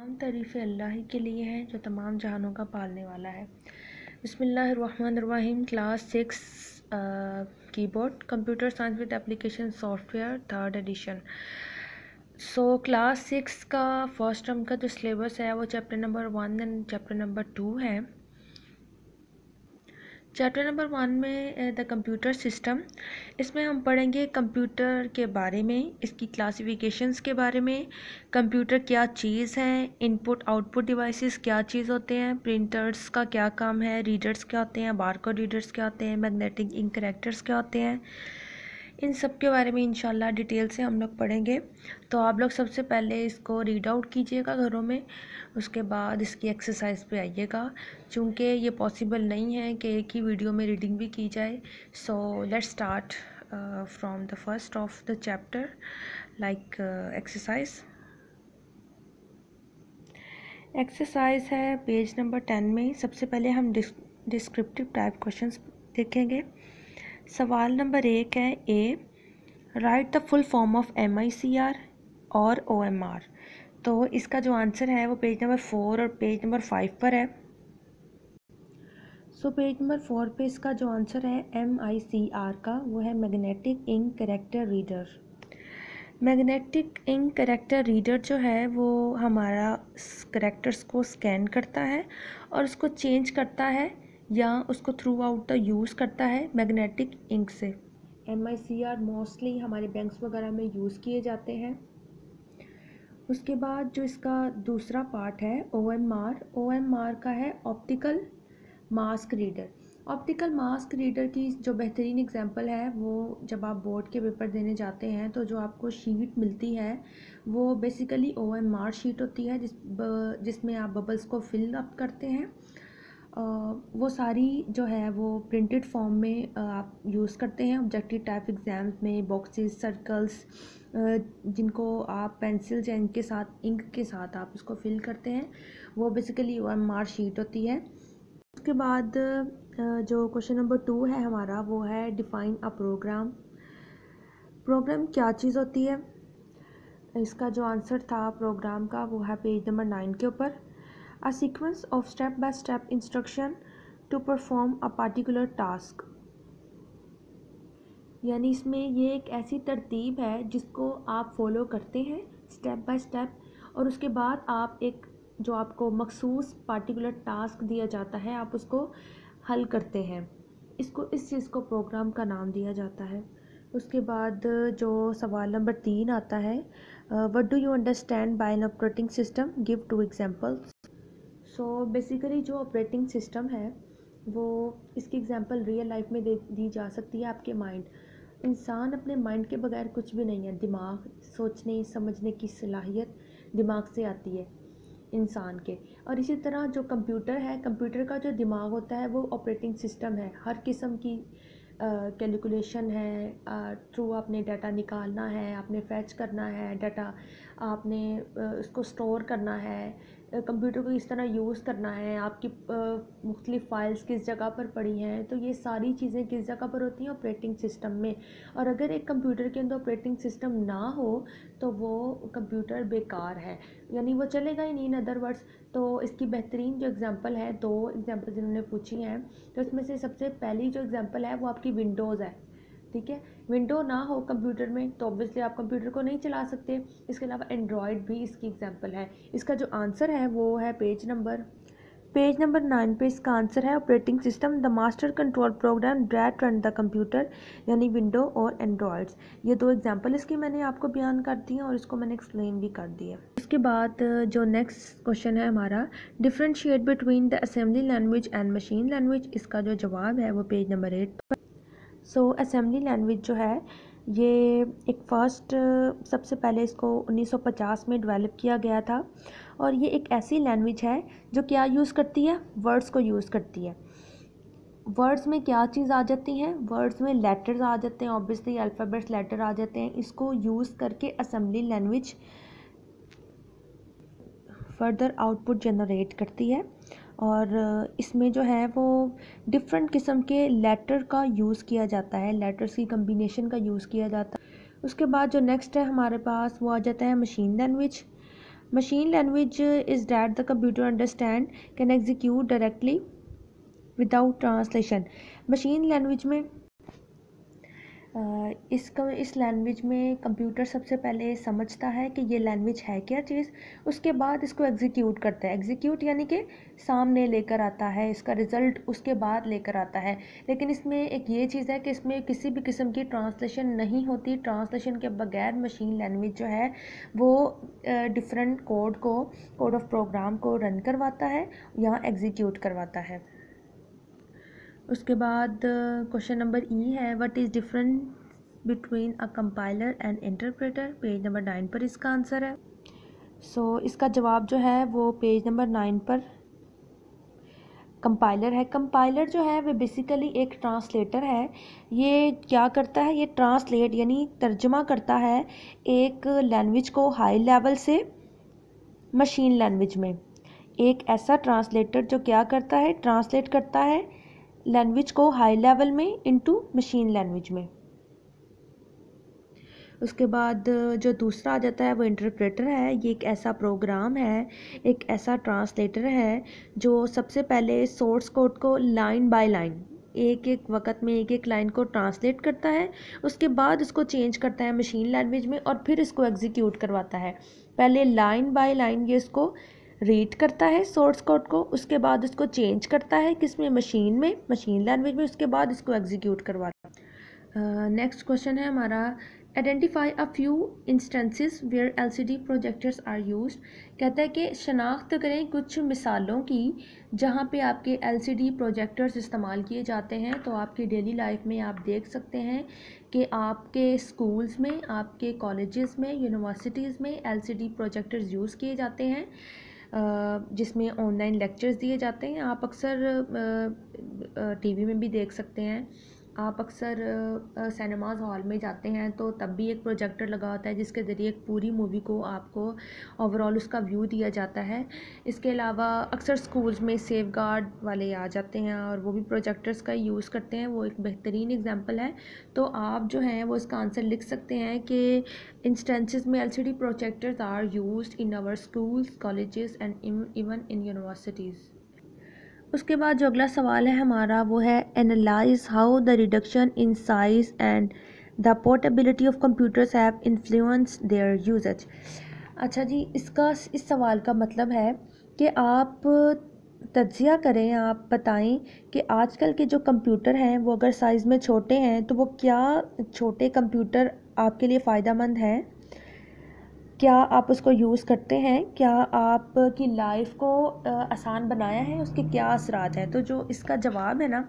तमाम तारीफ़ें अल्लाह ही के लिए हैं जो तमाम जहानों का पालने वाला है। बिस्मिल्लाहिर्रहमानिर्रहीम। Class 6 keyboard computer science with application software 3rd edition. Class 6 का फर्स्ट टर्म का जो सिलेबस है वो chapter number 1 and chapter number 2 है। चैप्टर नंबर 1 में द कंप्यूटर सिस्टम, इसमें हम पढ़ेंगे कंप्यूटर के बारे में, इसकी क्लासिफिकेशंस के बारे में, कंप्यूटर क्या चीज़ है, इनपुट आउटपुट डिवाइसेस क्या चीज़ होते हैं, प्रिंटर्स का क्या काम है, रीडर्स क्या होते हैं, बारकोड रीडर्स क्या होते हैं, मैग्नेटिक इंक कैरेक्टर्स क्या होते हैं, इन सब के बारे में इंशाल्लाह डिटेल से हम लोग पढ़ेंगे। तो आप लोग सबसे पहले इसको रीड आउट कीजिएगा घरों में, उसके बाद इसकी एक्सरसाइज पे आइएगा। चूँकि ये पॉसिबल नहीं है कि एक ही वीडियो में रीडिंग भी की जाए। So let's start from the first of the chapter like exercise. Exercise है पेज नंबर 10 में। सबसे पहले हम डिस्क्रिप्टिव टाइप क्वेश्चंस देखेंगे। सवाल नंबर 1 है A, write the full form of MICR और OMR। तो इसका जो आंसर है वो पेज नंबर 4 और पेज नंबर 5 पर है। पेज नंबर 4 पे इसका जो आंसर है MICR का वो है magnetic ink character reader. Magnetic ink character reader जो है वो हमारा कैरेक्टर्स को स्कैन करता है और उसको चेंज करता है या उसको थ्रू आउट द यूज़ करता है मैग्नेटिक इंक से। MICR मोस्टली हमारे बैंक्स वगैरह में यूज़ किए जाते हैं। उसके बाद जो इसका दूसरा पार्ट है OMR का है optical mask reader. Optical mask reader की जो बेहतरीन एग्जांपल है वो जब आप बोर्ड के पेपर देने जाते हैं तो जो आपको शीट मिलती है वो बेसिकली OMR शीट होती है जिसमें आप बबल्स को फिल अप करते हैं। वो सारी जो है वो प्रिंटेड फॉर्म में आप यूज़ करते हैं ऑब्जेक्टिव टाइप एग्ज़ाम्स में, बॉक्सेस, सर्कल्स, जिनको आप पेंसिल या इनके साथ इंक के साथ आप उसको फिल करते हैं, वो बेसिकली OMR शीट होती है। उसके बाद जो क्वेश्चन नंबर 2 है हमारा वो है डिफाइन अ प्रोग्राम। प्रोग्राम क्या चीज़ होती है? इसका जो आंसर था प्रोग्राम का वो है पेज नंबर 9 के ऊपर। A sequence of step by step instruction to perform a particular task. यानी इसमें ये एक ऐसी तरतीब है जिसको आप फॉलो करते हैं स्टेप बाय स्टेप, और उसके बाद आप एक जो आपको मखसूस पार्टिकुलर टास्क दिया जाता है आप उसको हल करते हैं। इस चीज़ को प्रोग्राम का नाम दिया जाता है। उसके बाद जो सवाल नंबर 3 आता है, what do you understand by an operating system, give 2 examples. Basically जो ऑपरेटिंग सिस्टम है वो इसकी एग्जांपल रियल लाइफ में दी जा सकती है। आपके माइंड, इंसान अपने माइंड के बगैर कुछ भी नहीं है। दिमाग, सोचने समझने की सलाहियत दिमाग से आती है इंसान के। और इसी तरह जो कंप्यूटर है, कंप्यूटर का जो दिमाग होता है वो ऑपरेटिंग सिस्टम है। हर किस्म की कैलकुलेशन है, थ्रू आपने डाटा निकालना है, आपने फैच करना है डाटा, आपने उसको स्टोर करना है, कंप्यूटर को इस तरह यूज़ करना है, आपकी मुख्तलिफ़ फ़ाइल्स किस जगह पर पड़ी हैं, तो ये सारी चीज़ें किस जगह पर होती हैं? ऑपरेटिंग सिस्टम में। और अगर एक कंप्यूटर के अंदर ऑपरेटिंग सिस्टम ना हो तो वो कंप्यूटर बेकार है, यानी वो चलेगा ही नहीं इन अदर वर्ड्स। तो इसकी बेहतरीन जो एग्जांपल है, 2 एग्जांपल जिन्होंने पूछी हैं, तो इसमें से सबसे पहली जो एग्जांपल है वो आपकी विंडोज़ है। ठीक है, विंडो ना हो कंप्यूटर में तो ऑब्वियसली आप कंप्यूटर को नहीं चला सकते। इसके अलावा एंड्रॉयड भी इसकी एग्जांपल है। इसका जो आंसर है वो है पेज नंबर 9 पे इसका आंसर है operating system, the master control program that run the computer, यानी विंडो और एंड्रॉयड्स। ये 2 एग्जांपल इसकी मैंने आपको बयान कर दी हैं और इसको मैंने एक्सप्लेन भी कर दिया। उसके बाद जो नेक्स्ट क्वेश्चन है हमारा, differentiate between the assembly language and machine language. इसका जो जवाब है वो पेज नंबर 8 पर। असेंबली लैंग्वेज जो है ये एक फ़र्स्ट सबसे पहले इसको 1950 में डेवलप किया गया था, और ये एक ऐसी लैंग्वेज है जो क्या यूज़ करती है? वर्ड्स को यूज़ करती है। वर्ड्स में क्या चीज़ आ जाती हैं? वर्ड्स में लेटर्स आ जाते हैं, ऑब्वियसली अल्फ़ाबेट्स लेटर आ जाते हैं। इसको यूज़ करके assembly language further output generate करती है, और इसमें जो है वो डिफरेंट किस्म के लेटर का यूज़ किया जाता है, लेटर्स की कम्बिनेशन का यूज़ किया जाता है। उसके बाद जो नेक्स्ट है हमारे पास वो आ जाता है machine language. Machine language is that the computer understand can execute directly without translation. Machine language में इस लैंग्वेज में कंप्यूटर सबसे पहले समझता है कि ये लैंग्वेज है क्या चीज़, उसके बाद इसको एग्जीक्यूट करता है। एग्जीक्यूट यानी कि सामने लेकर आता है, इसका रिज़ल्ट उसके बाद लेकर आता है। लेकिन इसमें एक ये चीज़ है कि इसमें किसी भी किस्म की ट्रांसलेशन नहीं होती। ट्रांसलेशन के बगैर मशीन लैंग्वेज जो है वो डिफरेंट कोड ऑफ प्रोग्राम को रन करवाता है या एग्जीक्यूट करवाता है। उसके बाद क्वेश्चन नंबर ई है, what is different between a compiler and interpreter. Page number 9 पर इसका आंसर है। इसका जवाब जो है वो पेज नंबर 9 पर कंपाइलर है। कंपाइलर जो है वो बेसिकली एक ट्रांसलेटर है। ये क्या करता है, ये ट्रांसलेट यानी तर्जमा करता है एक लैंग्वेज को हाई लेवल से मशीन लैंग्वेज में। एक ऐसा ट्रांसलेटर जो क्या करता है, ट्रांसलेट करता है लैंग्वेज को हाई लेवल में इनटू मशीन लैंग्वेज में। उसके बाद जो दूसरा आ जाता है वो इंटरप्रेटर है। ये एक ऐसा प्रोग्राम है, एक ऐसा ट्रांसलेटर है जो सबसे पहले सोर्स कोड को लाइन बाय लाइन एक एक वक्त में एक एक लाइन को ट्रांसलेट करता है, उसके बाद उसको चेंज करता है मशीन लैंग्वेज में और फिर इसको एग्जीक्यूट करवाता है। पहले लाइन बाय लाइन ये इसको रीड करता है सोर्स कोड को, उसके बाद उसको चेंज करता है किसमें, मशीन लैंग्वेज में, उसके बाद इसको एग्जीक्यूट करवाता है। नेक्स्ट क्वेश्चन है हमारा, identify a few instances where LCD projectors are used. कहता है कि शनाख्त करें कुछ मिसालों की जहाँ पे आपके एलसीडी प्रोजेक्टर्स इस्तेमाल किए जाते हैं। तो आपकी डेली लाइफ में आप देख सकते हैं कि आपके स्कूल्स में, आपके कॉलेजेस में, यूनिवर्सिटीज़ में एलसीडी प्रोजेक्टर्स यूज़ किए जाते हैं, जिसमें ऑनलाइन लेक्चर्स दिए जाते हैं। आप अक्सर टीवी में भी देख सकते हैं, आप अक्सर सिनेमाज हॉल में जाते हैं तो तब भी एक प्रोजेक्टर लगा होता है जिसके ज़रिए एक पूरी मूवी को आपको ओवरऑल उसका व्यू दिया जाता है। इसके अलावा अक्सर स्कूल्स में सेफ गार्ड वाले आ जाते हैं और वो भी प्रोजेक्टर्स का यूज़ करते हैं, वो एक बेहतरीन एग्जांपल है। तो आप जो हैं वो इसका आंसर लिख सकते हैं कि इंस्टेंसेस में LCD projectors are used in our schools, colleges and even in universities. उसके बाद जो अगला सवाल है हमारा वो है, analyse how the reduction in size and the portability of computers have influenced their uses. अच्छा जी, इस सवाल का मतलब है कि आप तज्जिया करें, आप बताएं कि आजकल के जो कंप्यूटर हैं वो अगर साइज़ में छोटे हैं तो वो क्या छोटे कंप्यूटर आपके लिए फ़ायदा मंद हैं, क्या आप उसको यूज़ करते हैं, क्या आपकी लाइफ को आसान बनाया है, उसके क्या असरात हैं। तो जो इसका जवाब है ना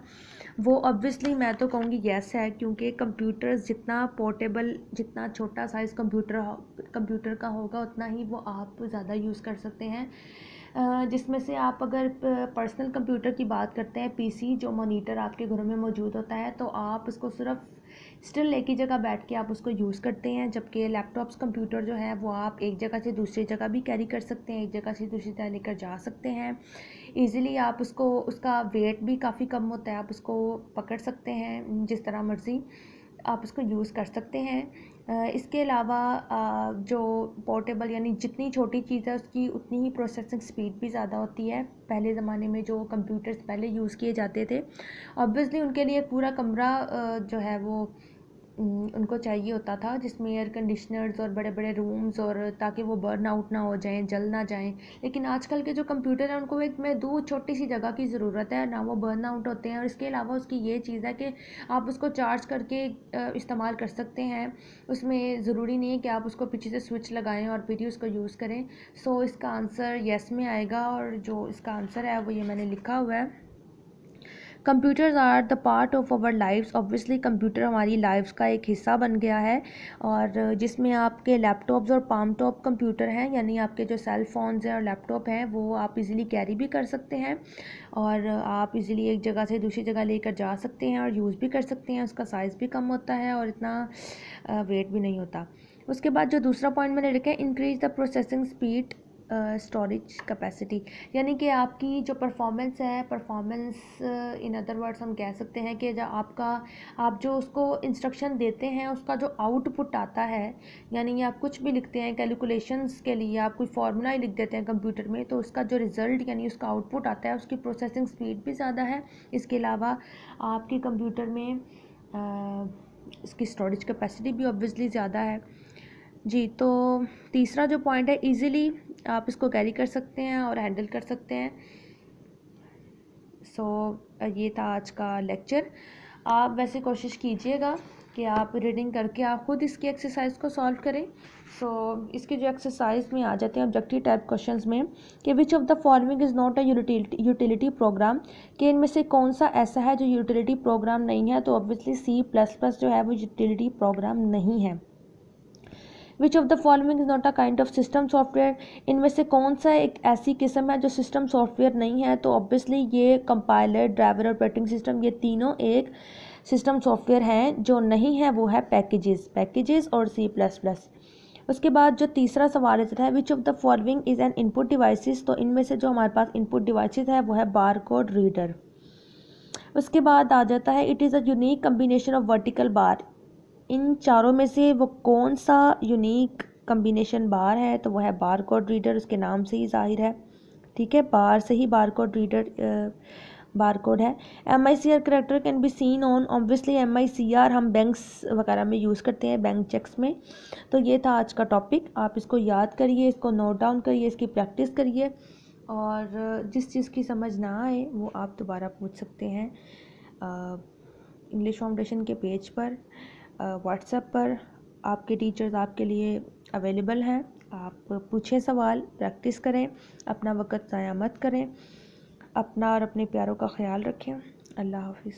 वो ऑब्वियसली मैं तो कहूँगी येस है, क्योंकि कंप्यूटर्स जितना पोर्टेबल, जितना छोटा साइज़ कंप्यूटर का होगा उतना ही वो आप ज़्यादा यूज़ कर सकते हैं। जिसमें से आप अगर पर्सनल कंप्यूटर की बात करते हैं, पीसी जो मॉनिटर आपके घरों में मौजूद होता है, तो आप उसको सिर्फ स्टिल एक ही जगह बैठ के आप उसको यूज़ करते हैं, जबकि लैपटॉप्स कंप्यूटर जो है वो आप एक जगह से दूसरी जगह भी कैरी कर सकते हैं, एक जगह से दूसरी जगह लेकर जा सकते हैं ईज़िली। आप उसको, उसका वेट भी काफ़ी कम होता है, आप उसको पकड़ सकते हैं जिस तरह मर्ज़ी आप उसको यूज़ कर सकते हैं। इसके अलावा जो पोर्टेबल यानी जितनी छोटी चीज़ है उसकी उतनी ही प्रोसेसिंग स्पीड भी ज़्यादा होती है। पहले ज़माने में जो कंप्यूटर्स पहले यूज़ किए जाते थे, ऑब्वियसली उनके लिए एक पूरा कमरा जो है वो उनको चाहिए होता था जिसमें एयर कंडीशनर्स और बड़े बड़े रूम्स, और ताकि वो बर्न आउट ना हो जाएं, जल ना जाएं। लेकिन आजकल के जो कंप्यूटर हैं उनको एक में दो छोटी सी जगह की ज़रूरत है ना, वो बर्न आउट होते हैं। और इसके अलावा उसकी ये चीज़ है कि आप उसको चार्ज करके इस्तेमाल कर सकते हैं, उसमें ज़रूरी नहीं है कि आप उसको पीछे से स्विच लगाएं और फिर ही उसको यूज़ करें। सो इसका आंसर येस में आएगा, और जो इसका आंसर है वो ये मैंने लिखा हुआ है, computers are the part of our lifes. Obviously computer हमारी लाइफ्स का एक हिस्सा बन गया है, और जिसमें आपके लैपटॉप्स और पाम टॉप कंप्यूटर हैं, यानी आपके जो सेल फोन्स हैं और लैपटॉप हैं वो आप इजीली कैरी भी कर सकते हैं, और आप इजीली एक जगह से दूसरी जगह लेकर जा सकते हैं और यूज़ भी कर सकते हैं। उसका साइज़ भी कम होता है और इतना वेट भी नहीं होता। उसके बाद जो दूसरा पॉइंट मैंने लिखा है, increase the processing speed storage capacity, यानी कि आपकी जो परफॉर्मेंस है, परफॉर्मेंस इन अदर वर्ड्स हम कह सकते हैं कि जब आप जो उसको इंस्ट्रक्शन देते हैं उसका जो आउटपुट आता है, यानी आप कुछ भी लिखते हैं कैलकुलेशंस के लिए, आप कोई फार्मूला ही लिख देते हैं कंप्यूटर में, तो उसका जो रिज़ल्ट यानी उसका आउटपुट आता है उसकी प्रोसेसिंग स्पीड भी ज़्यादा है। इसके अलावा आपके कंप्यूटर में इसकी स्टोरेज कैपेसिटी भी ऑब्वियसली ज़्यादा है जी। तो तीसरा जो पॉइंट है, इजीली आप इसको कैरी कर सकते हैं और हैंडल कर सकते हैं। ये था आज का लेक्चर। आप वैसे कोशिश कीजिएगा कि आप रीडिंग करके आप खुद इसकी एक्सरसाइज को सॉल्व करें। इसकी जो एक्सरसाइज में आ जाते हैं ऑब्जेक्टिव टाइप क्वेश्चंस में कि which of the following is not a utility programme, कि इनमें से कौन सा ऐसा है जो यूटिलिटी प्रोग्राम नहीं है। तो ऑब्वियसली C++ जो है वो यूटिलिटी प्रोग्राम नहीं है। Which of the following is not a kind of system software, इनमें से कौन सा एक ऐसी किस्म है जो सिस्टम सॉफ्टवेयर नहीं है। तो ऑब्वियसली ये कंपाइलर, ड्राइवर, ऑपरेटिंग सिस्टम, ये तीनों एक सिस्टम सॉफ्टवेयर हैं। जो नहीं है वो है पैकेजेस और C++। उसके बाद जो तीसरा सवाल आता है, which of the following is an input devices, तो इनमें से जो हमारे पास इनपुट डिवाइसेस है वो है बारकोड रीडर। उसके बाद आ जाता है, it is a unique combination of vertical bar, इन चारों में से वो कौन सा यूनिक कम्बिनेशन बार है। तो वो है बार कोड रीडर, उसके नाम से ही जाहिर है, ठीक है, बार से ही bar code reader bar code है। MICR character can be seen on, obviously MICR हम बैंक्स वगैरह में यूज़ करते हैं, बैंक चेक्स में। तो ये था आज का टॉपिक, आप इसको याद करिए, इसको नोट डाउन करिए, इसकी प्रैक्टिस करिए, और जिस चीज़ की समझ ना आए वो आप दोबारा पूछ सकते हैं इंग्लिश फाउंडेशन के पेज पर, व्हाट्सएप पर। आपके टीचर्स आपके लिए अवेलेबल हैं, आप पूछें सवाल, प्रैक्टिस करें, अपना वक्त ज़ाया मत करें, अपना और अपने प्यारों का ख्याल रखें। अल्लाह हाफिज़।